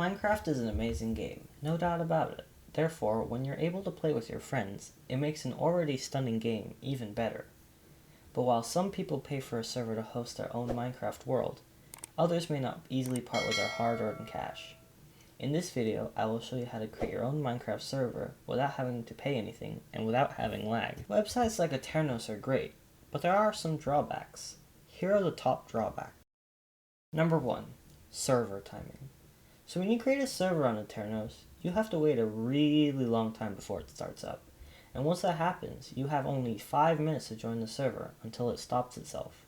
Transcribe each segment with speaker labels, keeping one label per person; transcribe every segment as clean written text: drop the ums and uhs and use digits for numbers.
Speaker 1: Minecraft is an amazing game, no doubt about it. Therefore, when you're able to play with your friends, it makes an already stunning game even better. But while some people pay for a server to host their own Minecraft world, others may not easily part with their hard-earned cash. In this video, I will show you how to create your own Minecraft server without having to pay anything and without having lag. Websites like Aternos are great, but there are some drawbacks. Here are the top drawbacks. Number 1. Server timing. So when you create a server on Aternos, you have to wait a really long time before it starts up. And once that happens, you have only 5 minutes to join the server until it stops itself.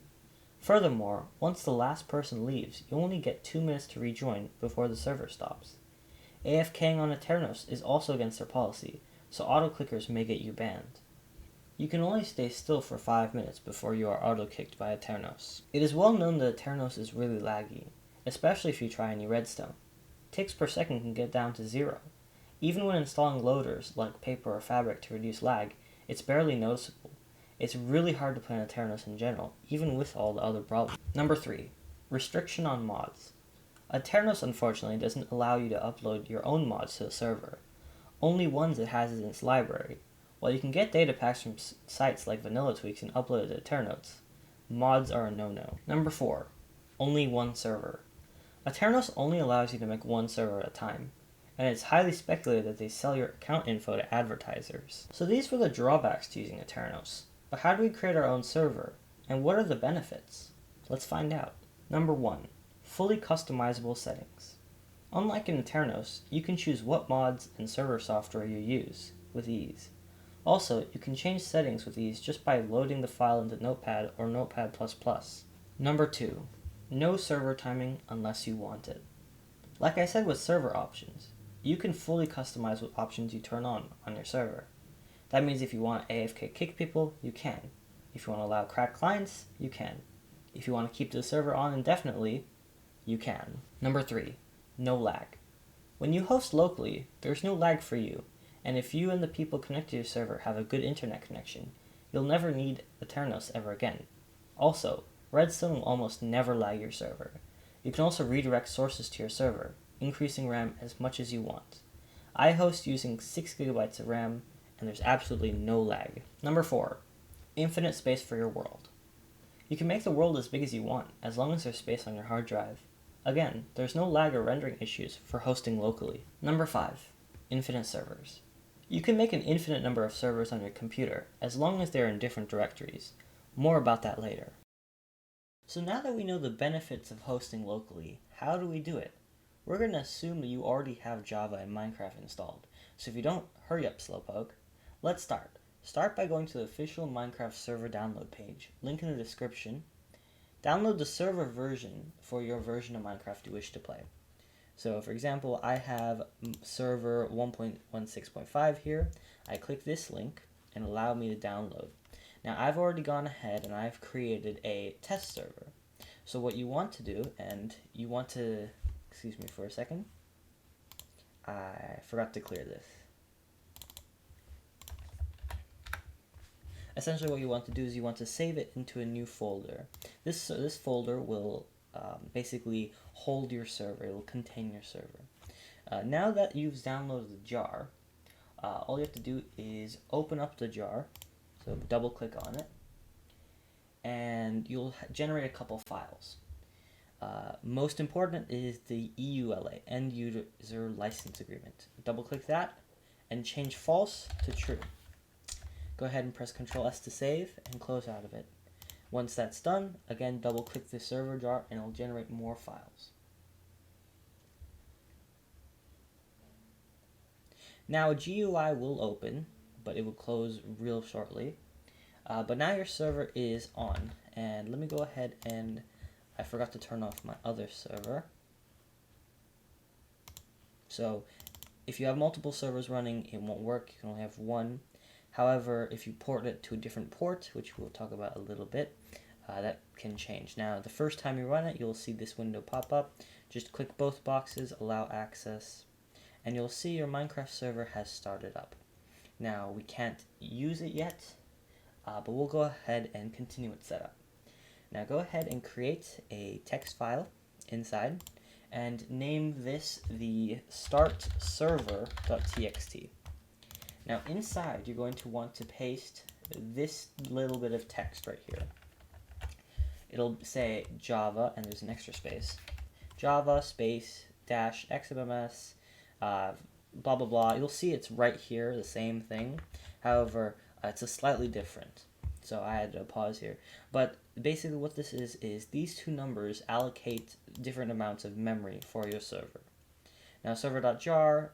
Speaker 1: Furthermore, once the last person leaves, you only get 2 minutes to rejoin before the server stops. AFKing on Aternos is also against their policy, so auto-clickers may get you banned. You can only stay still for 5 minutes before you are auto-kicked by Aternos. It is well known that Aternos is really laggy, especially if you try any redstone. Ticks per second can get down to 0. Even when installing loaders like paper or fabric to reduce lag, it's barely noticeable. It's really hard to play on Aternos in general, even with all the other problems. Number 3. Restriction on mods. Aternos unfortunately doesn't allow you to upload your own mods to the server, only ones it has in its library. While you can get data packs from sites like Vanilla Tweaks and upload it to Aternos, mods are a no-no. Number 4. Only one server. Aternos only allows you to make one server at a time, and it's highly speculated that they sell your account info to advertisers. So these were the drawbacks to using Aternos. But how do we create our own server, and what are the benefits? Let's find out. Number 1. Fully customizable settings. Unlike in Aternos, you can choose what mods and server software you use with ease. Also, you can change settings with ease just by loading the file into Notepad or Notepad++. Number 2. No server timing unless you want it. Like I said with server options, you can fully customize what options you turn on your server. That means if you want AFK kick people, you can. If you want to allow cracked clients, you can. If you want to keep the server on indefinitely, you can. Number 3. No lag. When you host locally, there's no lag for you, and if you and the people connected to your server have a good internet connection, you'll never need Aternos ever again. Also, redstone will almost never lag your server. You can also redirect sources to your server, increasing RAM as much as you want. I host using 6 GB of RAM, and there's absolutely no lag. Number 4. Infinite space for your world. You can make the world as big as you want, as long as there's space on your hard drive. Again, there's no lag or rendering issues for hosting locally. Number 5. Infinite servers. You can make an infinite number of servers on your computer, as long as they're in different directories. More about that later. So now that we know the benefits of hosting locally, how do we do it? We're going to assume that you already have Java and Minecraft installed. So if you don't, hurry up, Slowpoke. Let's start. Start by going to the official Minecraft server download page, link in the description. Download the server version for your version of Minecraft you wish to play. So for example, I have server 1.16.5 here. I click this link and allow me to download. Now I've already gone ahead and I've created a test server. So what you want to do, and you want to, excuse me for a second, I forgot to clear this. Essentially what you want to do is you want to save it into a new folder. This folder will basically hold your server, it will contain your server. Now that you've downloaded the jar, all you have to do is open up the jar. So double click on it, and you'll generate a couple files. Most important is the EULA, End User License Agreement. Double click that and change false to true. Go ahead and press Ctrl S to save and close out of it. Once that's done, again double click the server jar and it'll generate more files. Now a GUI will open, but it will close real shortly. But now your server is on, and let me go ahead and I forgot to turn off my other server. So if you have multiple servers running, it won't work. You can only have one. However, if you port it to a different port, which we'll talk about a little bit, that can change. Now the first time you run it, you'll see this window pop up. Just click both boxes, allow access, and you'll see your Minecraft server has started up. Now we can't use it yet, but we'll go ahead and continue its setup. Now go ahead and create a text file inside, and name this the start server.txt. Now inside, you're going to want to paste this little bit of text right here. It'll say Java, and there's an extra space. Java space dash XMMS, blah blah blah. You'll see it's right here, the same thing. However, it's a slightly different. So I had to pause here. But basically what this is these two numbers allocate different amounts of memory for your server. Now server.jar,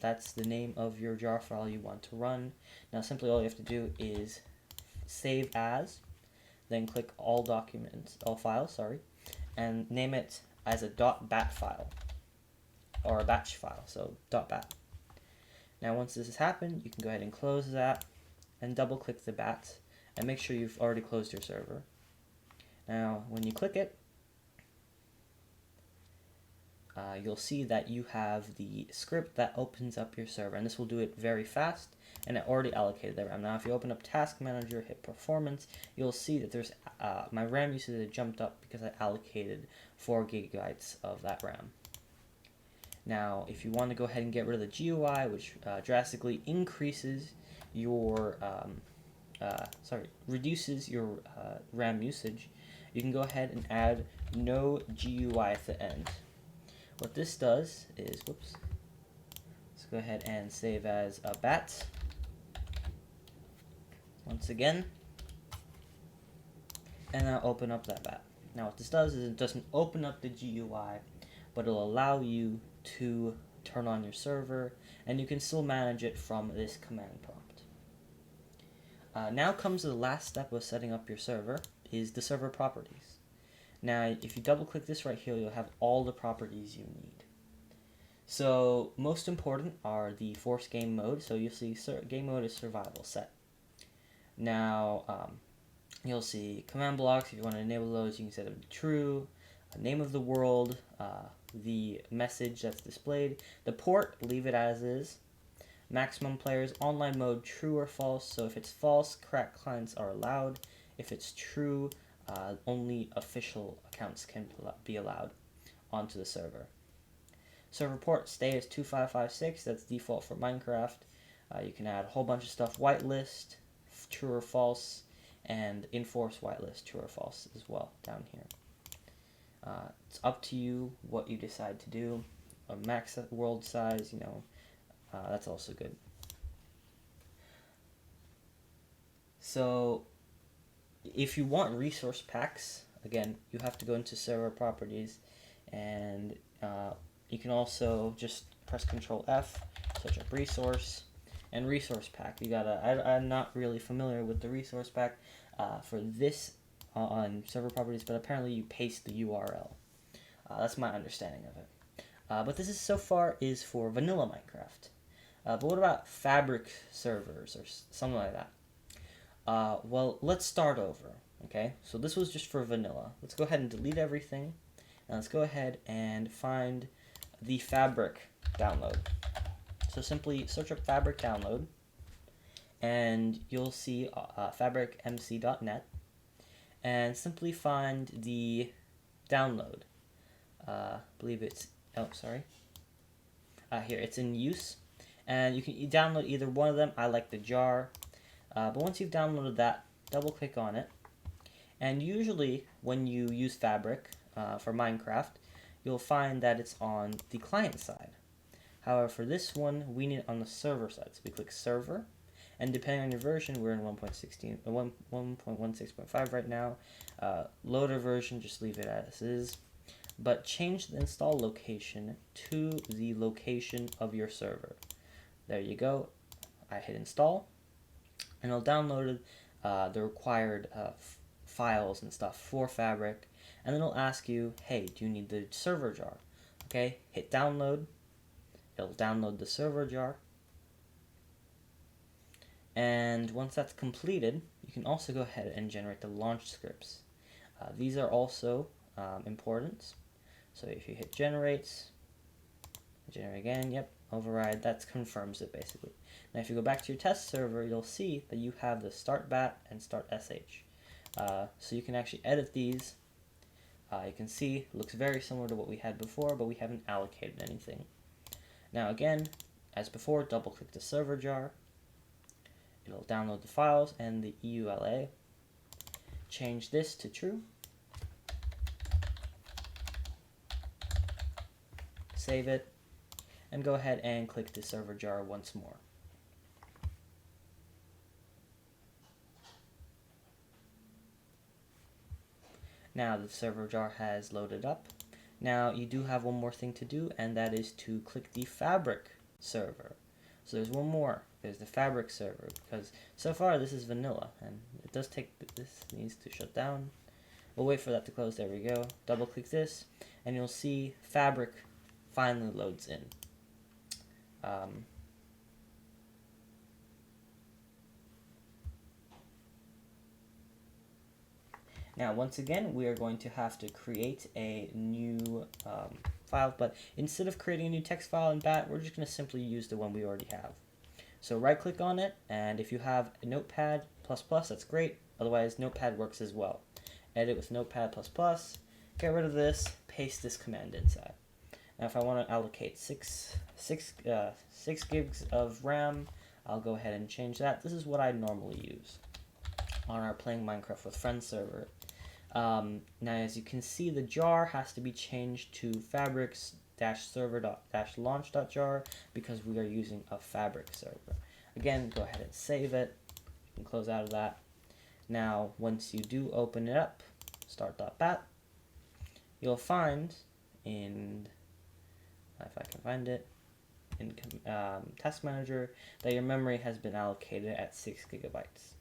Speaker 1: that's the name of your jar file you want to run. Now simply all you have to do is save as, then click all files, and name it as a .bat file, or a batch file, so .bat. Now once this has happened, you can go ahead and close that, and double click the bat, and make sure you've already closed your server. Now when you click it, you'll see that you have the script that opens up your server, and this will do it very fast, and it already allocated the RAM. Now if you open up Task Manager, hit Performance, you'll see that there's my RAM usage jumped up because I allocated 4 gigabytes of that RAM. Now if you want to go ahead and get rid of the GUI, which drastically increases your reduces your RAM usage, you can go ahead and add no GUI at the end. What this does is, let's go ahead and save as a bat. Once again, and now open up that bat. Now what this does is it doesn't open up the GUI, but it'll allow you to turn on your server, and you can still manage it from this command prompt. Now comes the last step of setting up your server, is the server properties. Now, if you double click this right here, you'll have all the properties you need. So, most important are the force game mode. So you'll see game mode is survival set. Now, you'll see command blocks. If you want to enable those, you can set them to true. Name of the world, the message that's displayed. The port, leave it as is. Maximum players, online mode, true or false. So if it's false, cracked clients are allowed. If it's true, only official accounts can be allowed onto the server. Server port, stay as 2556, that's default for Minecraft. You can add a whole bunch of stuff, whitelist, true or false, and enforce whitelist, true or false as well, down here. It's up to you what you decide to do. A max world size, that's also good. So, if you want resource packs, again, you have to go into server properties, and you can also just press Control F, search up resource, and resource pack. I'm not really familiar with the resource pack for this on server properties, but apparently you paste the URL. That's my understanding of it. But this is so far is for vanilla Minecraft. But what about fabric servers or something like that? Well, let's start over, okay? So this was just for vanilla. Let's go ahead and delete everything, and let's go ahead and find the fabric download. So simply search up fabric download, and you'll see fabricmc.net, and simply find the download. I believe it's, here, it's in use, and you can download either one of them. I like the jar. But once you've downloaded that, double click on it, and usually when you use Fabric for Minecraft, you'll find that it's on the client side. However, for this one, we need it on the server side. So we click Server, and depending on your version, we're in 1.16.5 right now. Loader version, just leave it as is, but change the install location to the location of your server. There you go. I hit install, and it'll download the required files and stuff for Fabric, and then it'll ask you, hey, do you need the server jar? Okay, hit download. It'll download the server jar, and once that's completed, you can also go ahead and generate the launch scripts. These are also important. So if you hit generate again, yep, override, that confirms it basically. Now if you go back to your test server, you'll see that you have the start bat and start sh. So you can actually edit these You can see it looks very similar to what we had before, but we haven't allocated anything. Now again, as before, double click the server jar. It'll download the files and the EULA. Change this to true. Save it, and go ahead and click the server jar once more. Now the server jar has loaded up. Now you do have one more thing to do, and that is to click the fabric server. So there's one more. There's the fabric server, because so far this is vanilla, and it does take, this needs to shut down. We'll wait for that to close. There we go. Double click this, and you'll see fabric finally loads in. Now, once again, we are going to have to create a new file, but instead of creating a new text file in BAT, we're just going to simply use the one we already have. So right-click on it, and if you have a Notepad++, that's great. Otherwise, Notepad works as well. Edit with Notepad++, get rid of this, paste this command inside. Now, if I want to allocate 6 gigs of RAM, I'll go ahead and change that. This is what I normally use on our Playing Minecraft with Friends server. Now, as you can see, the jar has to be changed to fabrics-server-launch.jar because we are using a fabric server. Again, go ahead and save it. You can close out of that. Now, once you do open it up, start.bat, you'll find in, if I can find it, in Task Manager that your memory has been allocated at 6 gigabytes.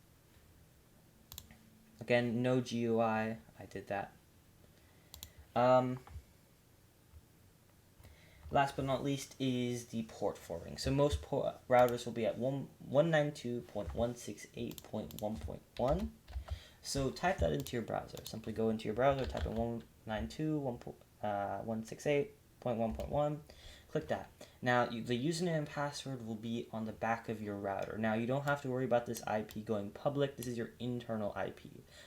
Speaker 1: Again, no GUI, I did that. Last but not least is the port forwarding. So most routers will be at 192.168.1.1. So type that into your browser. Simply go into your browser, type in 192.168.1.1. Click that. Now, the username and password will be on the back of your router. Now, you don't have to worry about this IP going public. This is your internal IP.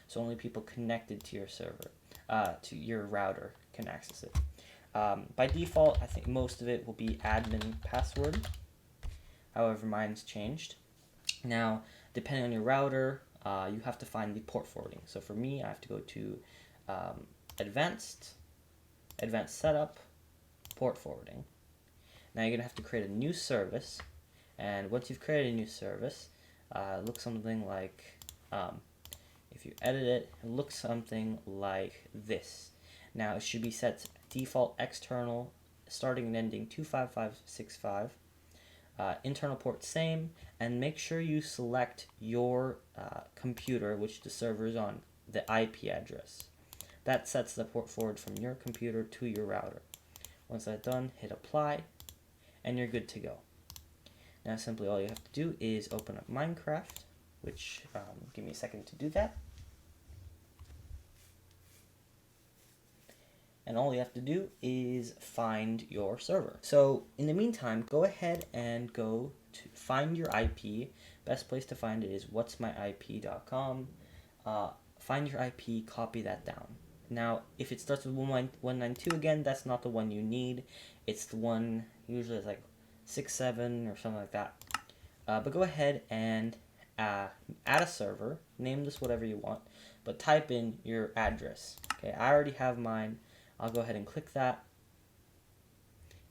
Speaker 1: So only people connected to your server, to your router, can access it. By default, I think most of it will be admin password. However, mine's changed. Now, depending on your router, you have to find the port forwarding. So for me, I have to go to advanced setup, port forwarding. Now you're going to have to create a new service, and once you've created a new service, it looks something like, if you edit it, it looks something like this. Now it should be set to default external, starting and ending 25565, internal port same, and make sure you select your computer, which the server is on, the IP address. That sets the port forward from your computer to your router. Once that's done, hit apply, and you're good to go. Now simply all you have to do is open up Minecraft, which, give me a second to do that. And all you have to do is find your server. So in the meantime, go ahead and go to find your IP. Best place to find it is whatsmyip.com. Find your IP, copy that down. Now, if it starts with 192 again, that's not the one you need. It's the one, usually it's like 67 or something like that. But go ahead and add a server. Name this whatever you want, but type in your address. Okay, I already have mine. I'll go ahead and click that.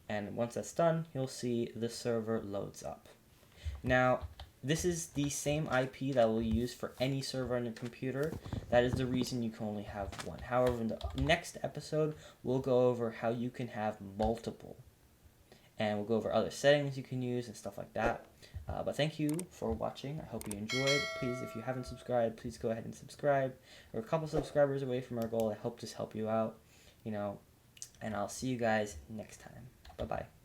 Speaker 1: And once that's done, you'll see the server loads up. Now, this is the same IP that we'll use for any server on your computer. That is the reason you can only have one. However, in the next episode, we'll go over how you can have multiple. And we'll go over other settings you can use and stuff like that. But thank you for watching. I hope you enjoyed. Please, if you haven't subscribed, please go ahead and subscribe. We're a couple subscribers away from our goal. I hope this helped you out, and I'll see you guys next time. Bye-bye.